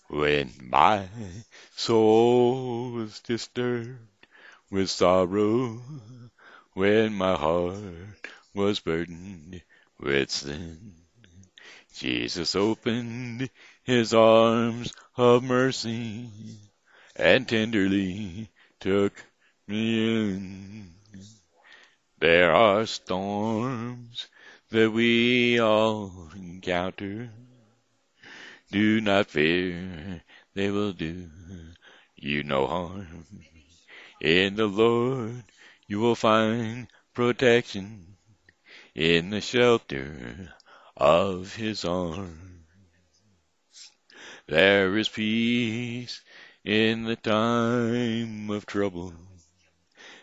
When my soul was disturbed with sorrow, when my heart was burdened with sin, Jesus opened his arms of mercy and tenderly took me in. There are storms that we all encounter. Do not fear, they will do you no harm. In the Lord you will find protection in the shelter of his arms. There is peace in the time of trouble.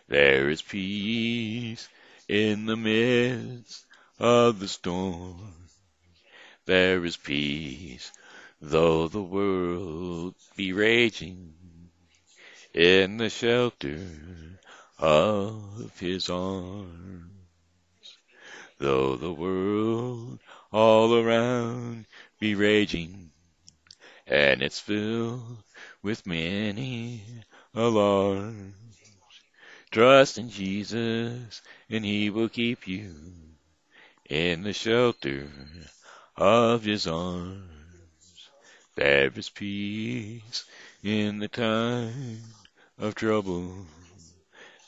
There is peace in the midst of the storm. There is peace, though the world be raging, in the shelter of his arms. Though the world all around be raging, and it's filled with many alarms, trust in Jesus, and he will keep you in the shelter of his arms. There is peace in the time of trouble.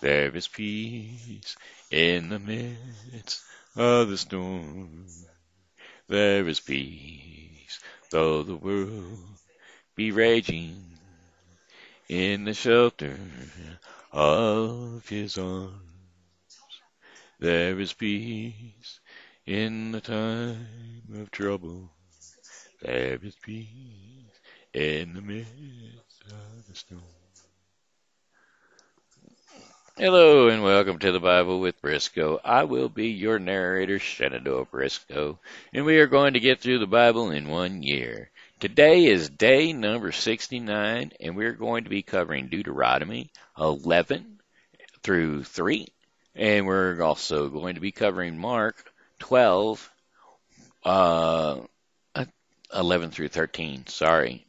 There is peace in the midst of the storm. There is peace, though the world be raging, in the shelter of his arms. There is peace in the time of trouble. There is peace in the midst of the storm. Hello and welcome to the Bible with Briscoe. I will be your narrator, Shenandoah Briscoe, and we are going to get through the Bible in 1 year. Today is day number 69, and we're going to be covering Deuteronomy 11 through 3, and we're also going to be covering Mark 12, 11 through 13.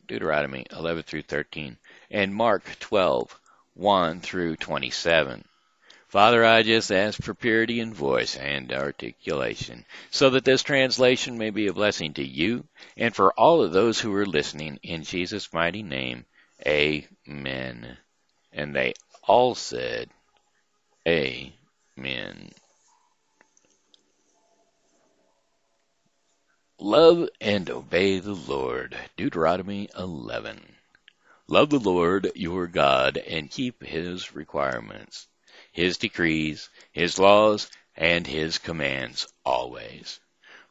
Deuteronomy 11 through 13, and Mark 12, 1 through 27. Father, I just ask for purity in voice and articulation, so that this translation may be a blessing to you and for all of those who are listening. In Jesus' mighty name, amen. And they all said, amen. Love and obey the Lord. Deuteronomy 11. Love the Lord your God and keep his requirements, his decrees, his laws, and his commands always.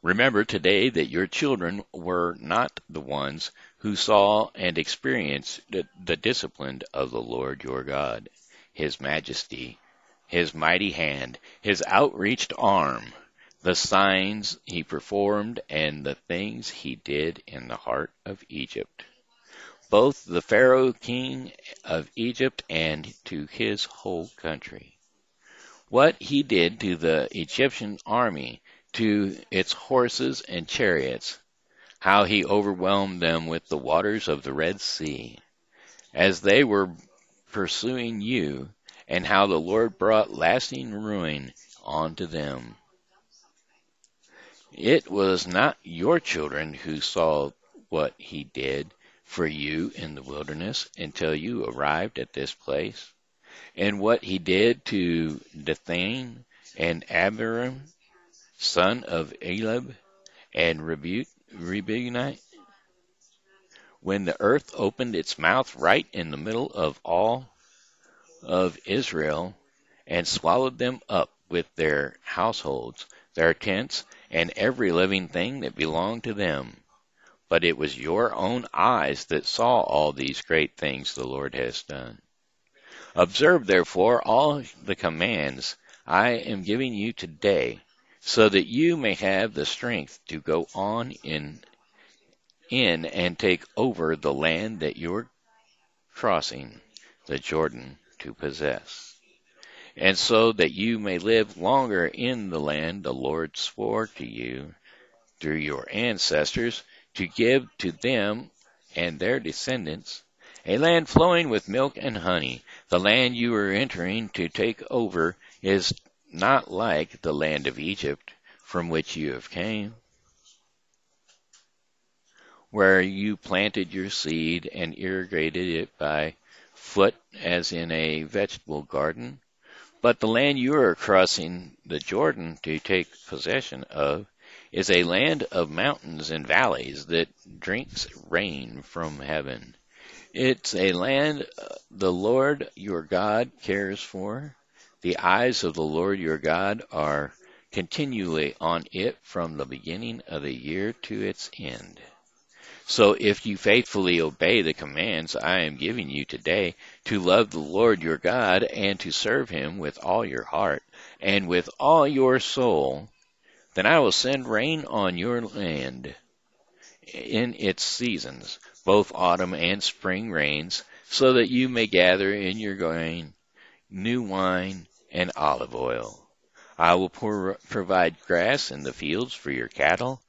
Remember today that your children were not the ones who saw and experienced the discipline of the Lord your God, his majesty, his mighty hand, his outreached arm, the signs he performed, and the things he did in the heart of Egypt, both the Pharaoh king of Egypt and to his whole country. What he did to the Egyptian army, to its horses and chariots, how he overwhelmed them with the waters of the Red Sea, as they were pursuing you, and how the Lord brought lasting ruin onto them. It was not your children who saw what he did for you in the wilderness until you arrived at this place, and what he did to Dathan and Abiram, son of Elab, and Rebugnite, when the earth opened its mouth right in the middle of all of Israel, and swallowed them up with their households, their tents, and every living thing that belonged to them. But it was your own eyes that saw all these great things the Lord has done. Observe, therefore, all the commands I am giving you today, so that you may have the strength to go on in and take over the land that you're crossing the Jordan to possess, and so that you may live longer in the land the Lord swore to you through your ancestors to give to them and their descendants, a land flowing with milk and honey. The land you are entering to take over is not like the land of Egypt from which you have came, where you planted your seed and irrigated it by foot as in a vegetable garden. But the land you are crossing the Jordan to take possession of is a land of mountains and valleys that drinks rain from heaven. It's a land the Lord your God cares for. The eyes of the Lord your God are continually on it from the beginning of the year to its end. So if you faithfully obey the commands I am giving you today, to love the Lord your God and to serve him with all your heart and with all your soul, then I will send rain on your land in its seasons, both autumn and spring rains, so that you may gather in your grain, new wine, and olive oil. I will provide grass in the fields for your cattle,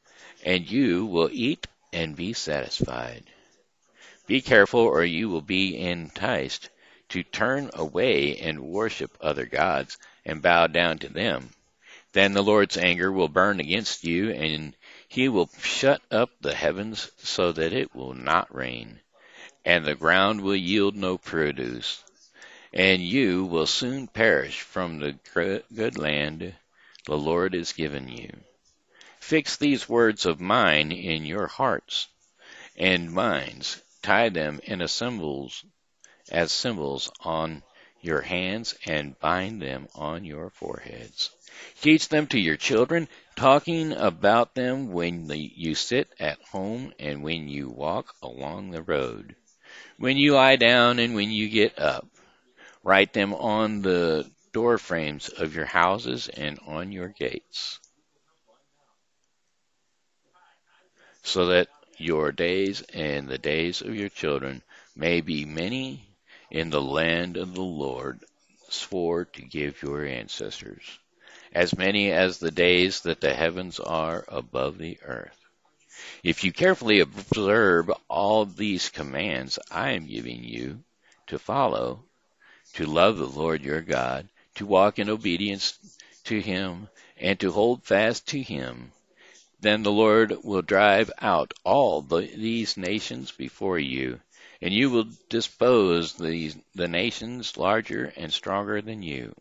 and you will eat and be satisfied. Be careful, or you will be enticed to turn away and worship other gods and bow down to them. Then the Lord's anger will burn against you, and he will shut up the heavens so that it will not rain, and the ground will yield no produce, and you will soon perish from the good land the Lord has given you. Fix these words of mine in your hearts and minds. Tie them in as symbols on your hands and bind them on your foreheads. Teach them to your children, talking about them when you sit at home and when you walk along the road, when you lie down and when you get up. Write them on the door frames of your houses and on your gates, so that your days and the days of your children may be many in the land of the Lord swore to give your ancestors, as many as the days that the heavens are above the earth. If you carefully observe all these commands I am giving you to follow, to love the Lord your God, to walk in obedience to him, and to hold fast to him, then the Lord will drive out all these nations before you, and you will dispose the nations larger and stronger than you.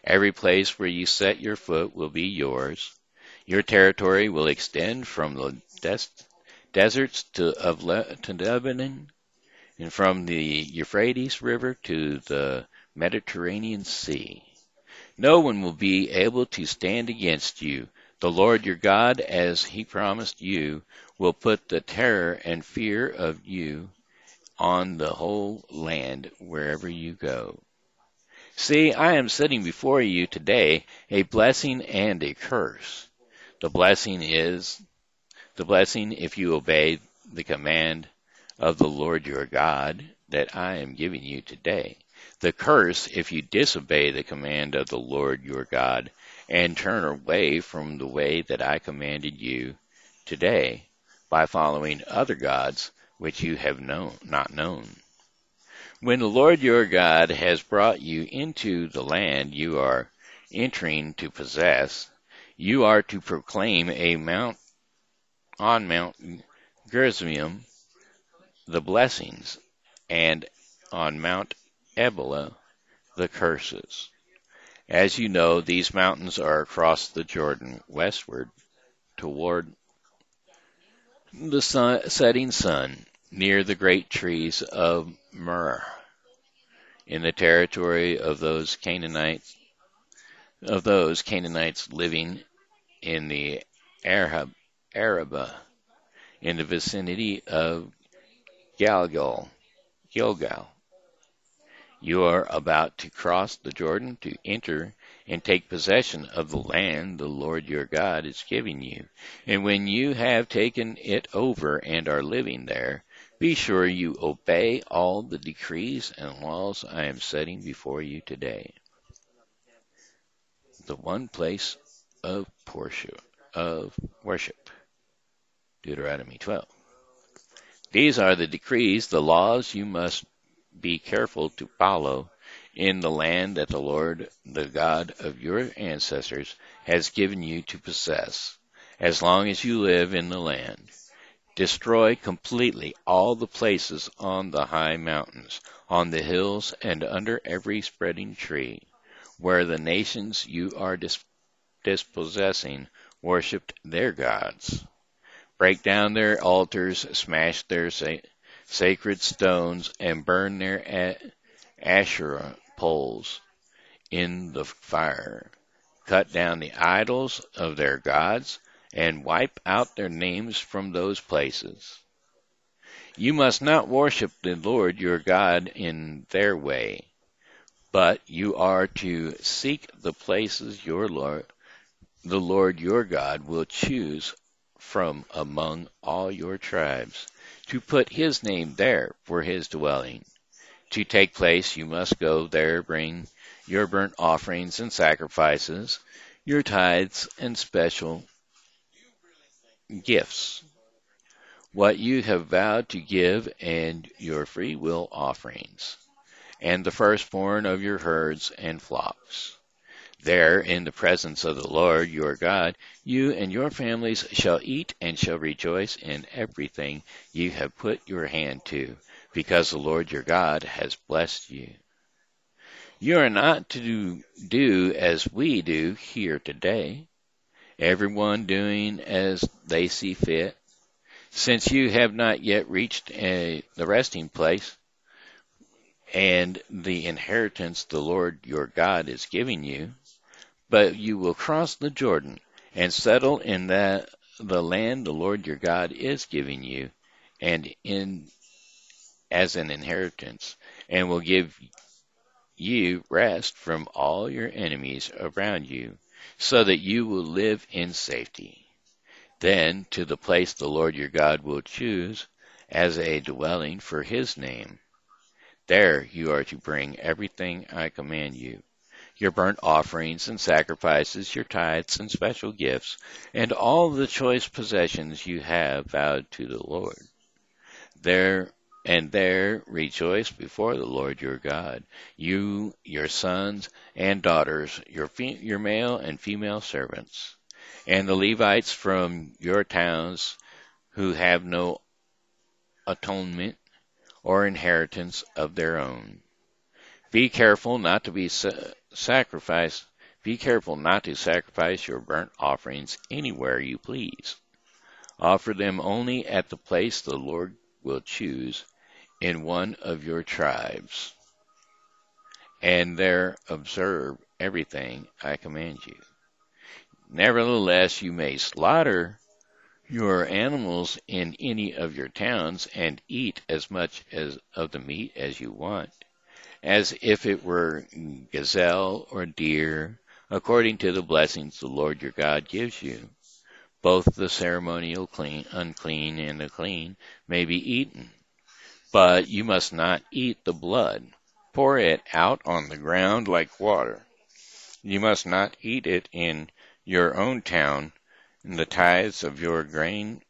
Every place where you set your foot will be yours. Your territory will extend from the deserts to Lebanon, and from the Euphrates River to the Mediterranean Sea. No one will be able to stand against you. The Lord your God, as he promised you, will put the terror and fear of you on the whole land wherever you go. See, I am setting before you today a blessing and a curse. The blessing if you obey the command of the Lord your God that I am giving you today. The curse if you disobey the command of the Lord your God and turn away from the way that I commanded you today by following other gods which you have not known. When the Lord your God has brought you into the land you are entering to possess, you are to proclaim on Mount Gerizim the blessings, and on Mount Ebala the curses. As you know, these mountains are across the Jordan westward toward the setting sun, near the great trees of myrrh, in the territory of those Canaanites living in the Arabah, in the vicinity of Gilgal. You are about to cross the Jordan to enter and take possession of the land the Lord your God is giving you. And when you have taken it over and are living there, be sure you obey all the decrees and laws I am setting before you today. The one place of worship. Deuteronomy 12. These are the decrees, the laws you must be careful to follow in the land that the Lord, the God of your ancestors, has given you to possess, as long as you live in the land. Destroy completely all the places on the high mountains, on the hills, and under every spreading tree, where the nations you are dispossessing worshipped their gods. Break down their altars, smash their sacred stones, and burn their Asherah poles in the fire. Cut down the idols of their gods, and wipe out their names from those places. You must not worship the Lord your God in their way, but you are to seek the places the Lord your God will choose from among all your tribes, to put his name there for his dwelling. To take place, you must go there, bring your burnt offerings and sacrifices, your tithes and special gifts, what you have vowed to give, and your free will offerings, and the firstborn of your herds and flocks. There, in the presence of the Lord your God, you and your families shall eat and shall rejoice in everything you have put your hand to, because the Lord your God has blessed you. You are not to do as we do here today, everyone doing as they see fit, since you have not yet reached the resting place and the inheritance the Lord your God is giving you. But you will cross the Jordan and settle in the land the Lord your God is giving you, and in as an inheritance, and will give you rest from all your enemies around you, so that you will live in safety. Then to the place the Lord your God will choose as a dwelling for his name. There you are to bring everything I command you, your burnt offerings and sacrifices, your tithes and special gifts, and all the choice possessions you have vowed to the Lord. There rejoice before the Lord your God, you, your sons and daughters, your male and female servants, and the Levites from your towns who have no atonement or inheritance of their own. Be careful not to sacrifice your burnt offerings anywhere you please. Offer them only at the place the Lord will choose in one of your tribes, and there observe everything I command you. Nevertheless, you may slaughter your animals in any of your towns and eat as much of the meat as you want, as if it were gazelle or deer, according to the blessings the Lord your God gives you. Both the ceremonial unclean and the clean may be eaten, but you must not eat the blood. Pour it out on the ground like water. You must not eat it in your own town, in the tithes of your grain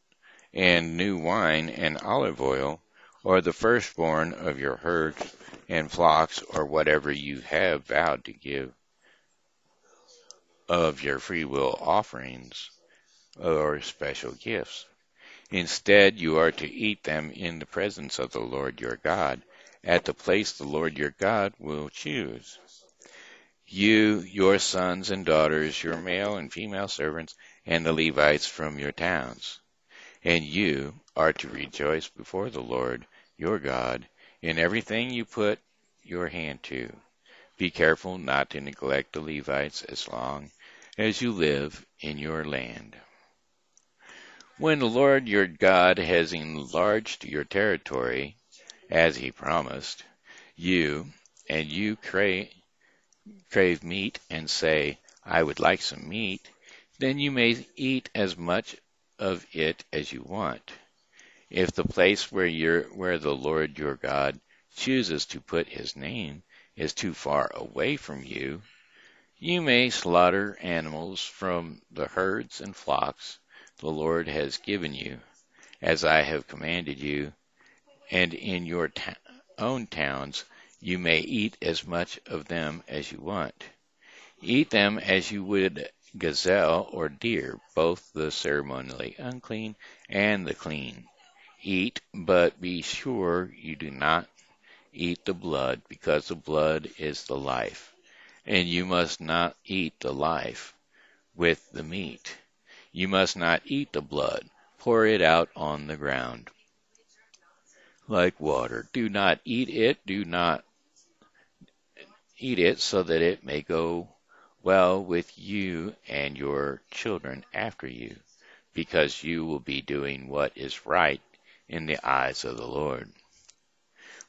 and new wine and olive oil, or the firstborn of your herds and flocks, or whatever you have vowed to give of your freewill offerings or special gifts. Instead, you are to eat them in the presence of the Lord your God, at the place the Lord your God will choose. You, your sons and daughters, your male and female servants, and the Levites from your towns. And you are to rejoice before the Lord your God in everything you put your hand to. Be careful not to neglect the Levites as long as you live in your land. When the Lord your God has enlarged your territory, as he promised, you crave meat and say, I would like some meat, then you may eat as much of it as you want. If the place where the Lord your God chooses to put his name is too far away from you, you may slaughter animals from the herds and flocks the Lord has given you, as I have commanded you, and in your own towns you may eat as much of them as you want. Eat them as you would gazelle or deer, both the ceremonially unclean and the clean. Eat, but be sure you do not eat the blood, because the blood is the life, and you must not eat the life with the meat. You must not eat the blood. Pour it out on the ground like water. Do not eat it. Do not eat it so that it may go well with you and your children after you, because you will be doing what is right in the eyes of the Lord.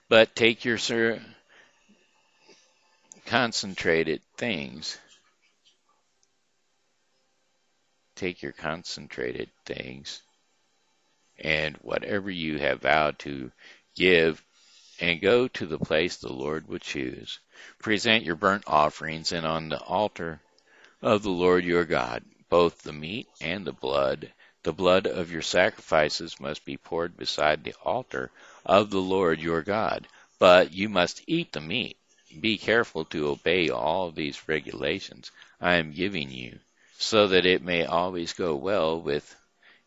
But take your concentrated things, and whatever you have vowed to give, and go to the place the Lord will choose. Present your burnt offerings and on the altar of the Lord your God, both the meat and the blood. The blood of your sacrifices must be poured beside the altar of the Lord your God, but you must eat the meat. Be careful to obey all these regulations I am giving you, so that it may always go well with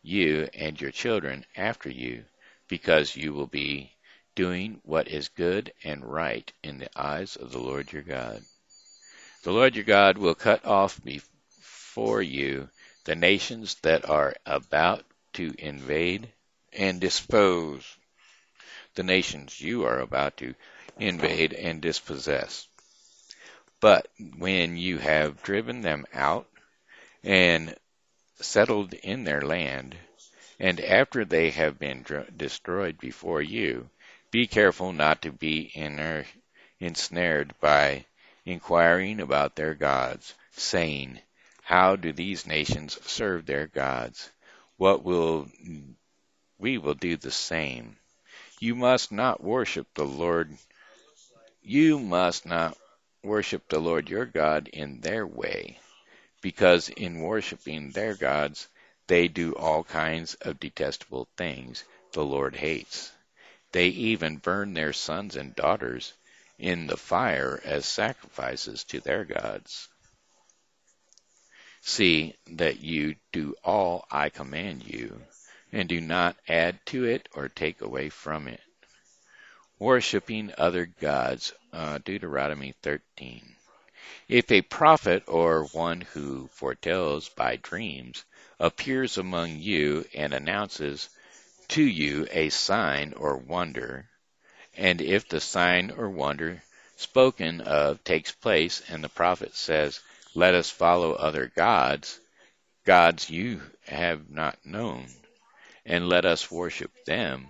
you and your children after you, because you will be doing what is good and right in the eyes of the Lord your God. The Lord your God will cut off before you the nations that are about to invade and dispose the nations you are about to invade and dispossess. But when you have driven them out and settled in their land, and after they have been destroyed before you, be careful not to be ensnared by inquiring about their gods, saying, how do these nations serve their gods? We will do the same. You must not worship the Lord your God in their way, because in worshiping their gods they do all kinds of detestable things the Lord hates. They even burn their sons and daughters in the fire as sacrifices to their gods. See that you do all I command you, and do not add to it or take away from it. Worshipping other gods, Deuteronomy 13. If a prophet or one who foretells by dreams appears among you and announces to you a sign or wonder, and if the sign or wonder spoken of takes place, and the prophet says, let us follow other gods, gods you have not known, and let us worship them,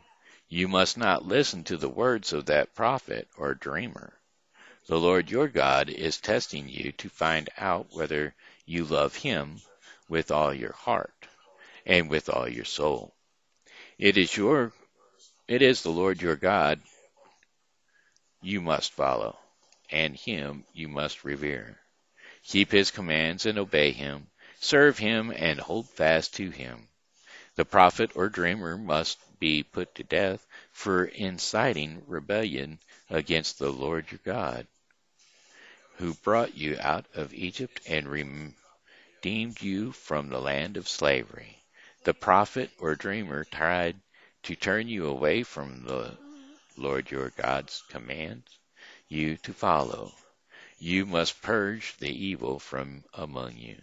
you must not listen to the words of that prophet or dreamer. The Lord your God is testing you to find out whether you love him with all your heart and with all your soul. It is the Lord your God you must follow, and him you must revere. Keep his commands and obey him. Serve him and hold fast to him. The prophet or dreamer must be put to death for inciting rebellion against the Lord your God, who brought you out of Egypt and redeemed you from the land of slavery. The prophet or dreamer tried to turn you away from the Lord your God's commands you to follow. You must purge the evil from among you.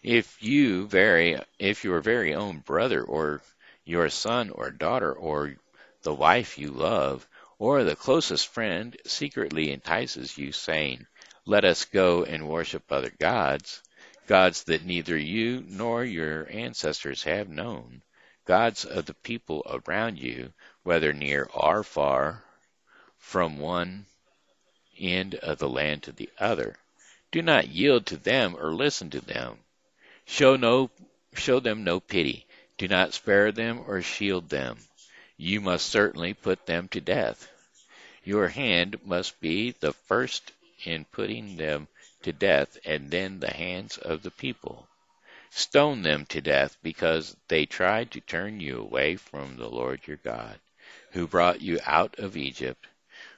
If your very own brother or your son or daughter or the wife you love or the closest friend secretly entices you, saying, let us go and worship other gods, gods that neither you nor your ancestors have known, gods of the people around you, whether near or far, from one end of the land to the other, do not yield to them or listen to them. Show them no pity. Do not spare them or shield them. You must certainly put them to death. Your hand must be the first in putting them to death, and then the hands of the people. Stone them to death because they tried to turn you away from the Lord your God. who brought you out of Egypt,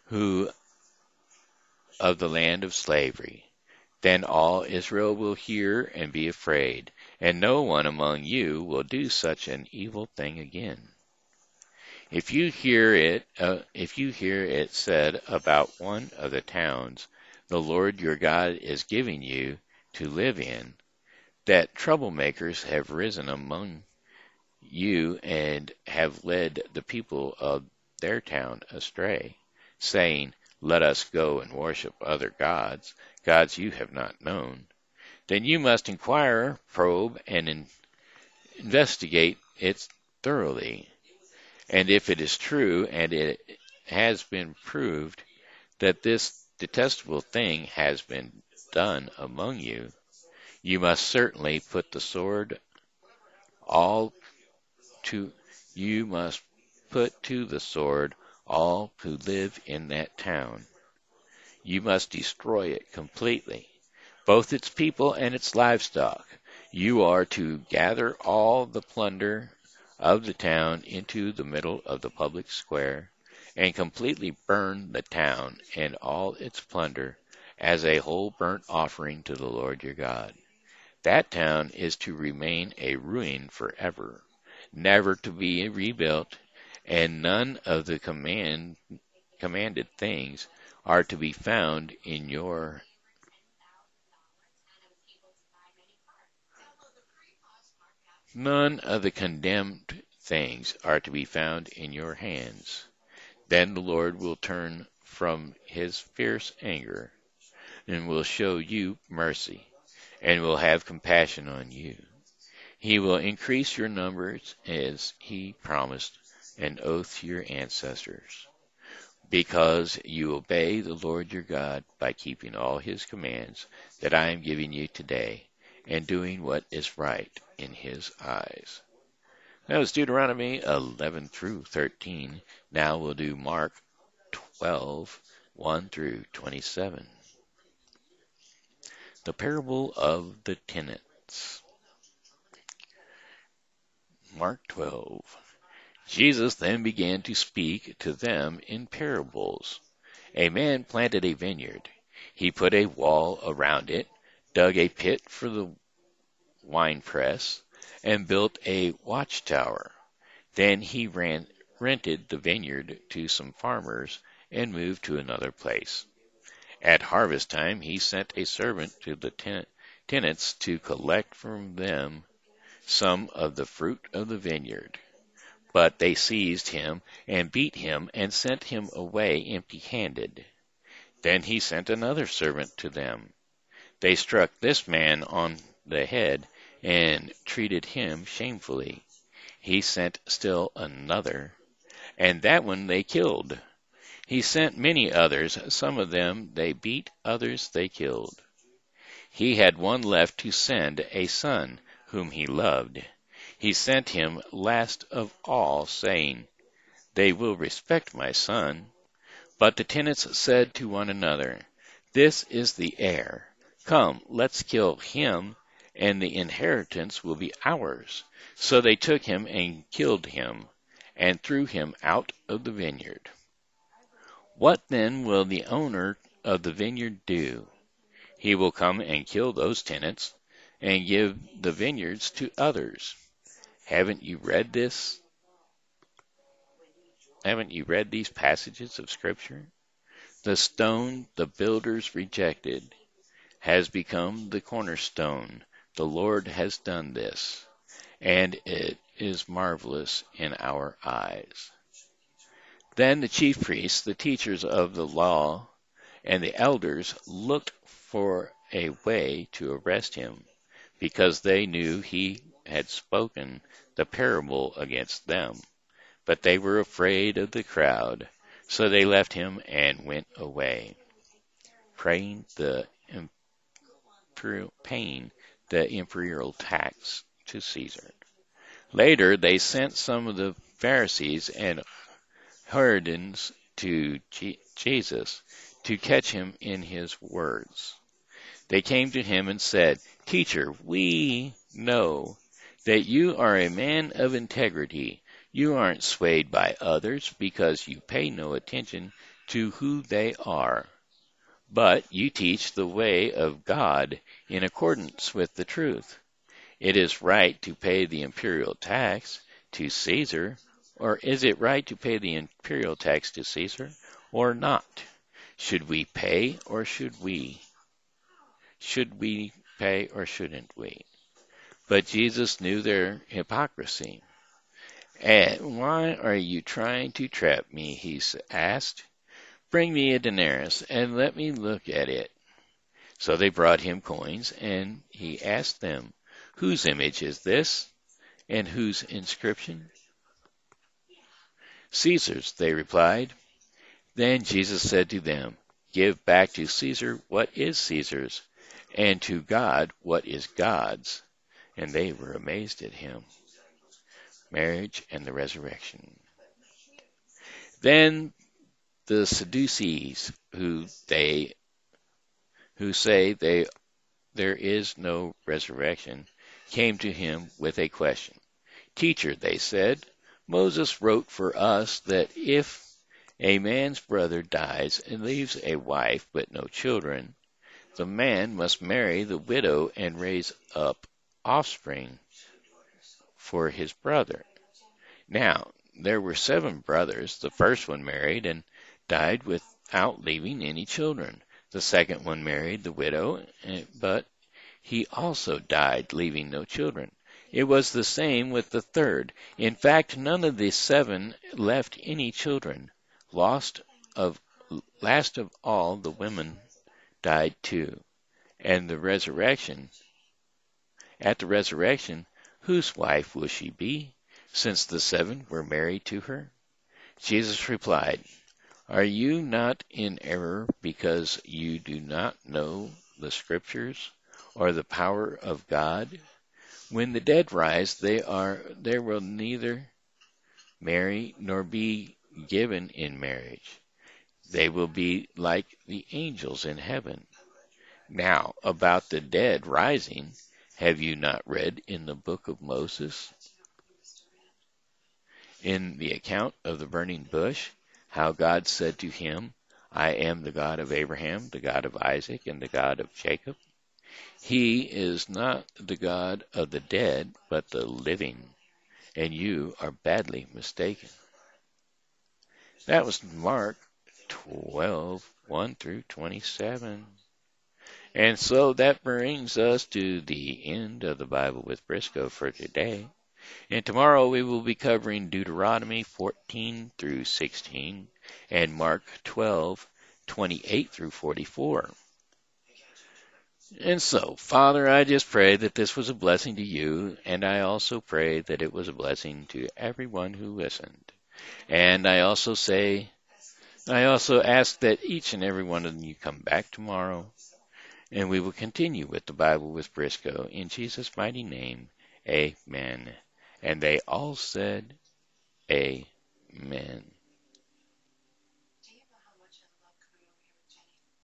who of the land of slavery. Then all Israel will hear and be afraid, and no one among you will do such an evil thing again. If you hear it said about one of the towns the Lord your God is giving you to live in, that troublemakers have risen among you and have led the people of their town astray, saying, let us go and worship other gods, gods you have not known, then you must inquire, probe, and investigate it thoroughly. And if it is true, and it has been proved, that this detestable thing has been done among you, you must certainly put the sword all to you must put to the sword all who live in that town. You must destroy it completely, both its people and its livestock. You are to gather all the plunder of the town into the middle of the public square, and completely burn the town and all its plunder as a whole burnt offering to the Lord your God. That town is to remain a ruin forever, never to be rebuilt, and none of the commanded things are to be found in your none of the condemned things are to be found in your hands. Then the Lord will turn from his fierce anger and will show you mercy and will have compassion on you. He will increase your numbers as he promised an oath to your ancestors, because you obey the Lord your God by keeping all his commands that I am giving you today, and doing what is right in his eyes. That was Deuteronomy 11 through 13. Now we'll do Mark 12, 1 through 27. The parable of the tenants. Mark 12. Jesus then began to speak to them in parables. A man planted a vineyard. He put a wall around it, dug a pit for the winepress, and built a watchtower. Then he rented the vineyard to some farmers and moved to another place. At harvest time he sent a servant to the tenants to collect from them some of the fruit of the vineyard. But they seized him and beat him and sent him away empty-handed. Then he sent another servant to them. They struck this man on the head and treated him shamefully. He sent still another, and that one they killed. He sent many others. Some of them they beat, others they killed. He had one left to send, a son whom he loved. He sent him last of all, saying, they will respect my son. But the tenants said to one another, this is the heir. Come, let's kill him, and the inheritance will be ours. So they took him and killed him, and threw him out of the vineyard. What then will the owner of the vineyard do? He will come and kill those tenants, and give the vineyards to others. Haven't you read this? Haven't you read these passages of Scripture? The stone the builders rejected has become the cornerstone. The Lord has done this, and it is marvelous in our eyes. Then the chief priests, the teachers of the law, and the elders looked for a way to arrest him, because they knew he had spoken the parable against them. But they were afraid of the crowd, so they left him and went away, paying the imperial tax to Caesar. Later they sent some of the Pharisees and Herodians to Jesus to catch him in his words. They came to him and said, Teacher, we know that you are a man of integrity, You aren't swayed by others because you pay no attention to who they are, but you teach the way of God in accordance with the truth. It is right to pay the imperial tax to Caesar, or is it right to pay the imperial tax to Caesar, or not? Should we pay or should we? Should we pay or shouldn't we? But Jesus knew their hypocrisy. And why are you trying to trap me? He asked. Bring me a denarius and let me look at it. So they brought him coins, and he asked them, Whose image is this, and whose inscription? Caesar's, they replied. Then Jesus said to them, Give back to Caesar what is Caesar's, and to God what is God's. And they were amazed at him. Marriage and the resurrection. Then the Sadducees, who say there is no resurrection, came to him with a question. Teacher, they said, Moses wrote for us that if a man's brother dies and leaves a wife but no children, the man must marry the widow and raise up offspring for his brother. Now, there were 7 brothers. The first one married and died without leaving any children. The second one married the widow, but he also died, leaving no children. It was the same with the third. In fact, none of the 7 left any children. Last of all, the women died too. And at the resurrection, whose wife will she be, since the 7 were married to her? Jesus replied, Are you not in error because you do not know the Scriptures or the power of God? When the dead rise, there will neither marry nor be given in marriage. They will be like the angels in heaven. Now, about the dead rising, have you not read in the book of Moses, in the account of the burning bush, how God said to him, I am the God of Abraham, the God of Isaac, and the God of Jacob? He is not the God of the dead, but the living, and you are badly mistaken. That was Mark 12:1 through 27. And so that brings us to the end of the Bible with Briscoe for today. And tomorrow we will be covering Deuteronomy 14 through 16 and Mark 12:28 through 44. And so, Father, I just pray that this was a blessing to you, and I also pray that it was a blessing to everyone who listened. And I also ask that each and every one of you come back tomorrow, and we will continue with the Bible with Briscoe. In Jesus' mighty name, amen. And they all said, Amen.